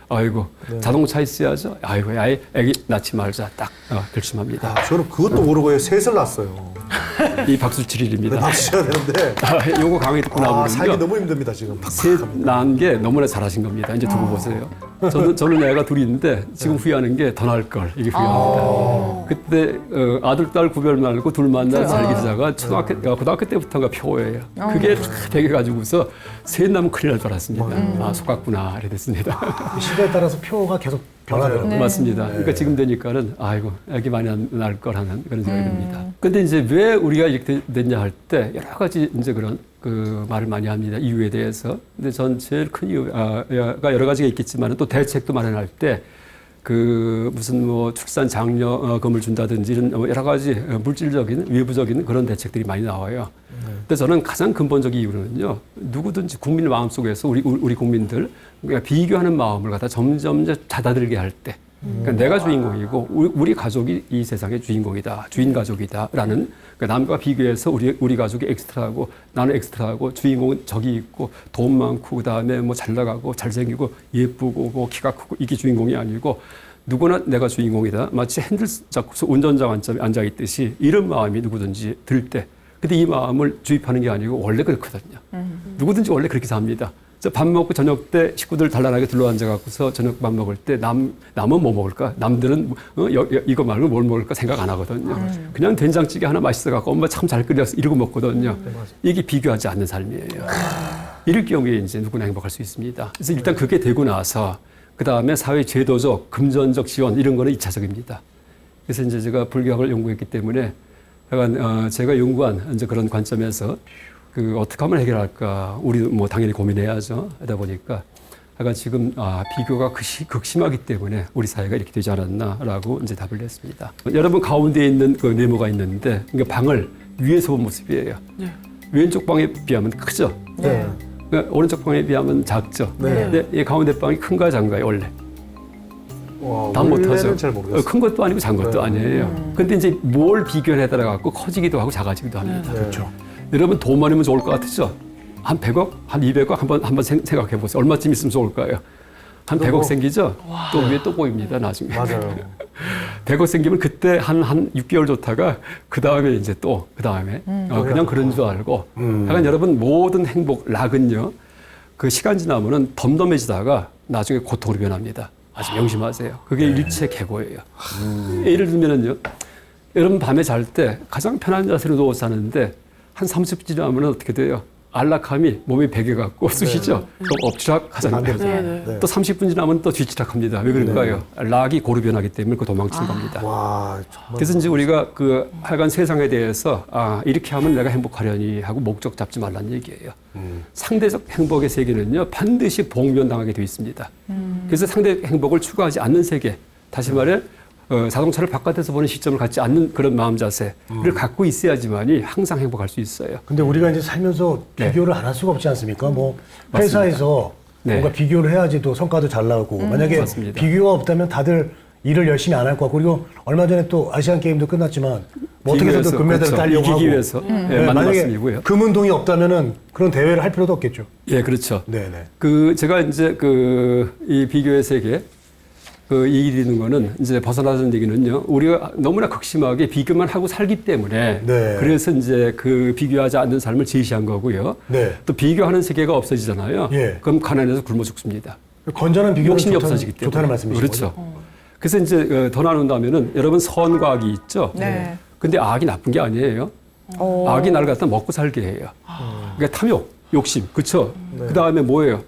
아이고 자동차 있어야죠. 아이고 아예 애기 낳지 말자 딱 결심합니다. 아, 저는 그것도 모르고 셋을 낳았어요. 이 박수칠일입니다. 박수 쳐야 되는데. 요거 강의 듣고 나오면요. 살기 너무 힘듭니다 지금. 셋 낳은 게 너무나 잘하신 겁니다. 이제 두고 보세요. 저는 애가 둘이 있는데 지금 후회하는 게 더 나을 걸 이게 후회합니다. 그때 아들 딸 구별 말고 둘만 낳은 살기자가 고등학교 때부터가 표예요. 그게 다 배겨가지고서 셋 낳으면 큰일 날 줄 알았습니다. 아 속았구나 이래 됐습니다. 시대에 따라서 표가 계속 변하더라고요. 맞습니다. 그러니까 지금 되니까는 아이고 애기 많이 날 거라는 그런 생각이 듭니다. 근데 이제 왜 우리가 이렇게 됐냐 할 때 여러 가지 이제 그런 그 말을 많이 합니다. 이유에 대해서. 근데 전 제일 큰 이유가 여러 가지가 있겠지만 또 대책도 마련할 때 그 무슨 뭐 출산 장려금을 준다든지 이런 여러 가지 물질적인 외부적인 그런 대책들이 많이 나와요. 근데 저는 가장 근본적인 이유는요. 누구든지 국민 마음속에서 우리 국민들 그러니까 비교하는 마음을 갖다 점점 잦아들게 할 때 그러니까 내가 주인공이고 우리 가족이 이 세상의 주인공이다. 주인 가족이다라는 그러니까 남과 비교해서 우리 가족이 엑스트라하고 나는 엑스트라하고 주인공은 저기 있고 돈 많고 그다음에 뭐 잘 나가고 잘생기고 예쁘고 뭐 키가 크고 이게 주인공이 아니고 누구나 내가 주인공이다. 마치 핸들 잡고서 운전자 관점에 앉아 있듯이 이런 마음이 누구든지 들 때 근데 이 마음을 주입하는 게 아니고 원래 그렇거든요. 누구든지 원래 그렇게 삽니다. 밥 먹고 저녁 때 식구들 단란하게 둘러앉아갖고서 저녁 밥 먹을 때 남은 뭐 먹을까? 남들은 이거 말고 뭘 먹을까 생각 안 하거든요. 그냥 된장찌개 하나 맛있어갖고 엄마 참 잘 끓여서 이러고 먹거든요. 이게 비교하지 않는 삶이에요. 이럴 경우에 이제 누구나 행복할 수 있습니다. 그래서 일단 그게 되고 나서 그 다음에 사회 제도적, 금전적 지원 이런 거는 2차적입니다. 그래서 이제 제가 불교학을 연구했기 때문에 약간 제가 연구한 이제 그런 관점에서 그 어떻게 하면 해결할까? 우리 뭐 당연히 고민해야죠. 하다 보니까 약간 지금 비교가 극심하기 때문에 우리 사회가 이렇게 되지 않았나라고 이제 답을 냈습니다. 여러분 가운데 있는 그 네모가 있는데 그러니까 방을 위에서 본 모습이에요. 네. 왼쪽 방에 비하면 크죠. 네. 그러니까 오른쪽 방에 비하면 작죠. 네. 근데 이 가운데 방이 큰가 작은가요 원래? 다 원래는 못하죠. 잘 모르겠어요. 큰 것도 아니고 작은 것도 아니에요. 근데 이제 뭘 비교해 따라갖고 커지기도 하고 작아지기도 합니다. 그렇죠. 여러분 돈 많으면 좋을 것 같으죠? 한 100억? 한 200억? 한번 생각해 보세요. 얼마쯤 있으면 좋을까요? 한 100억 생기죠? 또 위에 또 보입니다, 나중에. 맞아요. 100억 생기면 그때 한 6개월 좋다가 그 다음에 이제 또 그 다음에 그냥 그런 줄 알고 약간 여러분 모든 행복, 락은요 그 시간 지나면은 덤덤해지다가 나중에 고통으로 변합니다. 아주 명심하세요. 그게 일체 계고예요. 예를 들면은요 여러분 밤에 잘 때 가장 편한 자세로 누워서 자는데 한 30분 지나면 어떻게 돼요? 안락함이 몸에 배겨갖고 쑤시죠? 그럼 엎치락 하잖아요. 네. 또 30분 지나면 또 뒤치락합니다. 왜 그럴까요? 락이 고루 변하기 때문에 그 도망치는 겁니다. 와, 정말. 그래서 이제 우리가 그 하여간 세상에 대해서 이렇게 하면 내가 행복하려니 하고 목적 잡지 말라는 얘기예요. 상대적 행복의 세계는요 반드시 봉변당하게 돼 있습니다. 그래서 상대 행복을 추구하지 않는 세계, 다시 말해 자동차를 바깥에서 보는 시점을 갖지 않는 그런 마음 자세를 갖고 있어야지만이 항상 행복할 수 있어요. 근데 우리가 이제 살면서 네. 비교를 안 할 수가 없지 않습니까? 뭐 맞습니다. 회사에서 네. 뭔가 비교를 해야지 또 성과도 잘 나오고 만약에 맞습니다. 비교가 없다면 다들 일을 열심히 안 할 것 같고 그리고 얼마 전에 또 아시안 게임도 끝났지만 뭐 어떻게 해서든 비교해서, 금메달을 그렇죠. 따려고 하고 이기기 위해서 맞는 만약에 말씀이고요. 금운동이 없다면은 그런 대회를 할 필요도 없겠죠. 예, 그렇죠. 네네. 제가 이제 이 비교의 세계 이 일이 있는 거는 이제 벗어나는 얘기는요. 우리가 너무나 극심하게 비교만 하고 살기 때문에 네. 그래서 이제 그 비교하지 않는 삶을 제시한 거고요. 네. 또 비교하는 세계가 없어지잖아요. 예. 그럼 가난해서 굶어 죽습니다. 건전한 비교는 욕심이 없어지기 때문에. 좋다는 말씀이시죠. 그렇죠. 그래서 이제 더 나눈다면은 여러분 선과 악이 있죠. 네. 근데 악이 나쁜 게 아니에요. 악이 나를 갖다 먹고 살게 해요. 그러니까 탐욕, 욕심, 그렇죠. 그 다음에 뭐예요?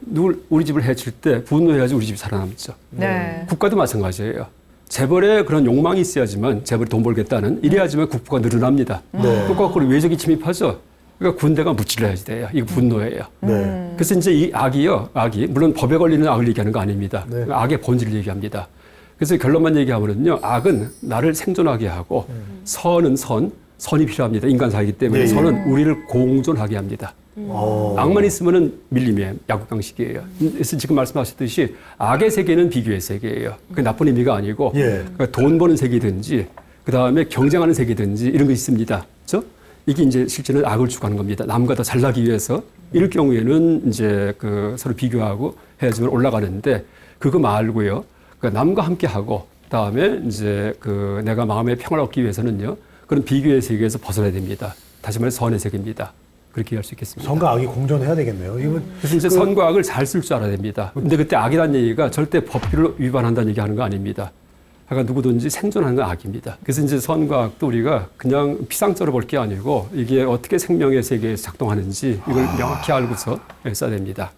우리 집을 해칠 때 분노해야지 우리 집이 살아남죠. 네. 국가도 마찬가지예요. 재벌의 그런 욕망이 있어야지만 재벌이 돈 벌겠다는 이래야지만 국부가 늘어납니다. 네. 국가가 외적이 침입하죠. 그러니까 군대가 무찔러야지 돼요. 이거 분노예요. 네. 그래서 이제 이 악이 물론 법에 걸리는 악을 얘기하는 거 아닙니다. 네. 악의 본질을 얘기합니다. 그래서 결론만 얘기하면은요, 악은 나를 생존하게 하고 선은 선이 필요합니다. 인간 사이기 때문에 네. 선은 우리를 공존하게 합니다. 악만 있으면은 밀림이에요. 약육강식이에요. 그래서 지금 말씀하셨듯이 악의 세계는 비교의 세계예요. 그게 나쁜 의미가 아니고 예. 그러니까 돈 버는 세계든지 그 다음에 경쟁하는 세계든지 이런 거 있습니다. 그렇죠? 이게 이제 실제는 악을 추구하는 겁니다. 남과 더 잘나기 위해서 이럴 경우에는 이제 그 서로 비교하고 해야지만 올라가는데 그거 말고요. 그러니까 남과 함께 하고 그다음에 이제 그 내가 마음의 평화를 얻기 위해서는요. 그런 비교의 세계에서 벗어나야 됩니다. 다시 말해 선의 세계입니다. 그렇게 이해할 수 있겠습니다. 선과 악이 공존해야 되겠네요. 이건 그래서 이제 선과 악을 잘 쓸 줄 알아야 됩니다. 근데 그때 악이라는 얘기가 절대 법규를 위반한다는 얘기 하는 거 아닙니다. 그러니까 누구든지 생존하는 건 악입니다. 그래서 이제 선과 악도 우리가 그냥 피상적으로 볼 게 아니고 이게 어떻게 생명의 세계에서 작동하는지 이걸 명확히 알고서 써야 됩니다.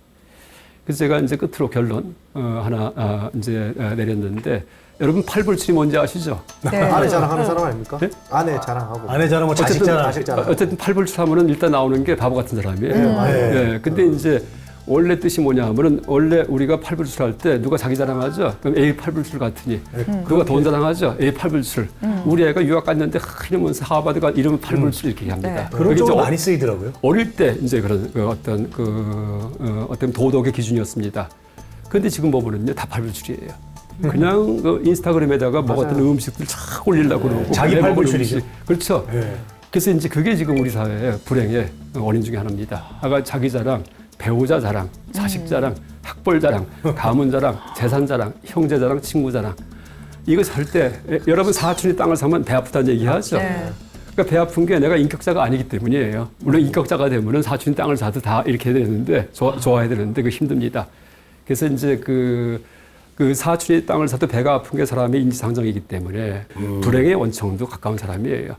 그래서 제가 이제 끝으로 결론 하나 이제 내렸는데 여러분 팔불출이 뭔지 아시죠? 네. 아내 자랑하는 사람 아닙니까? 네? 아내 자랑하고. 아내 자랑, 뭐 자식 자랑. 자식 자랑. 어쨌든 팔불출하면은 일단 나오는 게 바보 같은 사람이에요. 네. 예, 근데 이제 원래 뜻이 뭐냐 하면은 원래 우리가 팔불출할 때 누가 자기 자랑하죠? 그럼 A 팔불출 같으니 누가 돈 자랑하죠? A 팔불출. 우리 애가 유학 갔는데 이러면서 하버드가 이러면 팔불출 이렇게 합니다. 네. 그런 그게 이제 쪽으로 많이 쓰이더라고요. 어릴 때 이제 그런 어떤 어떤 도덕의 기준이었습니다. 그런데 지금 보면은요 다 팔불출이에요. 그냥 그 인스타그램에다가 먹었던 음식들 쫙 올리려고 그러고 자기 내 먹은 팔불출이죠. 음식. 그렇죠. 예. 그래서 이제 그게 지금 우리 사회의 불행의 원인 중에 하나입니다. 아까 자기 자랑, 배우자 자랑, 자식 자랑, 학벌 자랑, 가문 자랑, 재산 자랑, 형제 자랑, 친구 자랑. 이거 살 때 여러분 사촌이 땅을 사면 배 아프다는 얘기하죠. 네. 그러니까 배 아픈 게 내가 인격자가 아니기 때문이에요. 물론 인격자가 되면은 사촌이 땅을 사도 다 이렇게 해야 되는데 좋아해야 되는데 그 힘듭니다. 그래서 이제 그 사촌이 땅을 사도 배가 아픈 게 사람의 인지상정이기 때문에 불행의 원청도 가까운 사람이에요.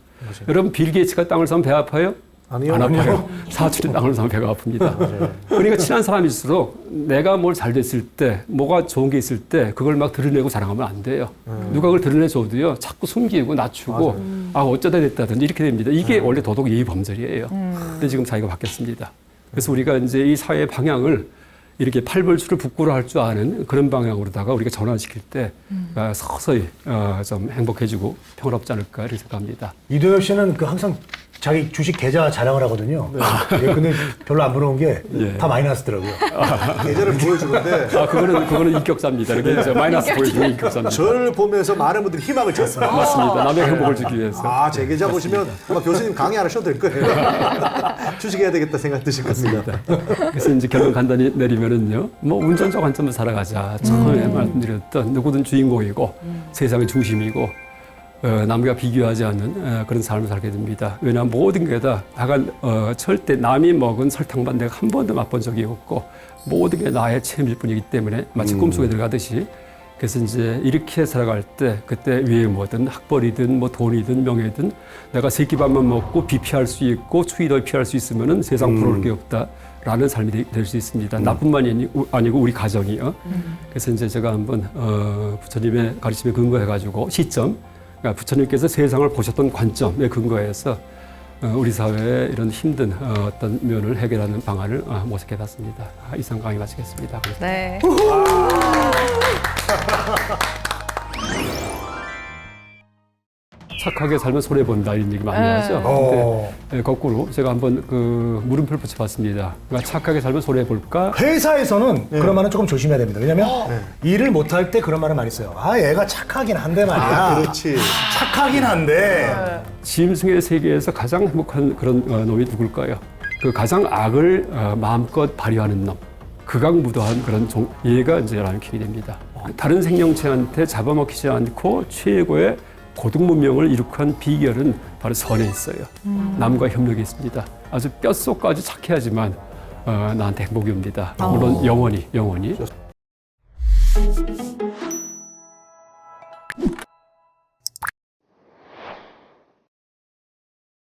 여러분 빌 게이츠가 땅을 사면 배 아파요? 아니요. 안 아파요. 사촌이 땅을 사면 배가 아픕니다. 그러니까 친한 사람일수록 내가 뭘 잘 됐을 때, 뭐가 좋은 게 있을 때 그걸 막 드러내고 자랑하면 안 돼요. 누가 그걸 드러내줘도요, 자꾸 숨기고 낮추고 어쩌다 됐다든지 이렇게 됩니다. 이게 원래 도덕 예의 범절이에요. 근데 지금 사회가 바뀌었습니다. 그래서 우리가 이제 이 사회의 방향을 이렇게 팔벌출을 부끄러워할 줄 아는 그런 방향으로다가 우리가 전환시킬 때 서서히 좀 행복해지고 평화롭지 않을까 이렇게 생각합니다. 이도엽 씨는 그 항상 자기 주식 계좌 자랑을 하거든요. 예, 근데 별로 안 부러운 게 다 마이너스더라고요. 계좌를 보여주는데 그거는 인격자입니다. 이렇게 이제 마이너스 보여주는 인격자입니다. 저를 보면서 많은 분들이 희망을 찾습니다. 맞습니다. 남의 행복을 주기 위해서. 아, 제 계좌 보시면 아마 교수님 강의 하나 쉬어도 될 거예요. 주식해야 되겠다 생각 드실 겁니다. 그래서 이제 결론 간단히 내리면은요, 뭐 운전자 관점으로 살아가자. 처음에 말씀드렸던 누구든 주인공이고 세상의 중심이고 남과 비교하지 않는 그런 삶을 살게 됩니다. 왜냐하면 모든 게 다 약간 절대 남이 먹은 설탕만 내가 한 번도 맛본 적이 없고 모든 게 나의 체험일 뿐이기 때문에 마치 꿈속에 들어가듯이 그래서 이제 이렇게 살아갈 때 그때 위에 뭐든 학벌이든 뭐 돈이든 명예든 내가 세 끼밥만 먹고 비 피할 수 있고 추위도 피할 수 있으면은 세상 부러울 게 없다라는 삶이 될 수 있습니다. 나뿐만이 아니고 우리 가정이요. 그래서 이제 제가 한번 부처님의 가르침에 근거해가지고 시점, 그러니까 부처님께서 세상을 보셨던 관점에 근거해서 우리 사회의 이런 힘든 어떤 면을 해결하는 방안을 모색해봤습니다. 이상 강의 마치겠습니다. 네. 착하게 살면 손해 본다 이런 얘기 많이 하죠. 근데 거꾸로 제가 한번 그 물음표를 붙여봤습니다. 그러니까 착하게 살면 손해 볼까? 회사에서는 그런 말은 조금 조심해야 됩니다. 왜냐면 일을 못할 때 그런 말을 많이 써요. 얘가 착하긴 한데 말이야. 그렇지. 착하긴 한데. 짐승의 세계에서 가장 행복한 그런 놈이 누굴까요? 그 가장 악을 마음껏 발휘하는 놈. 극악무도한 그런 얘가 이제 라이온킹이 됩니다. 다른 생명체한테 잡아먹히지 않고 최고의 고등 문명을 이룩한 비결은 바로 선에 있어요. 남과 협력이 있습니다. 아주 뼛속까지 착해야지만 나한테 행복이 옵니다. 물론 영원히.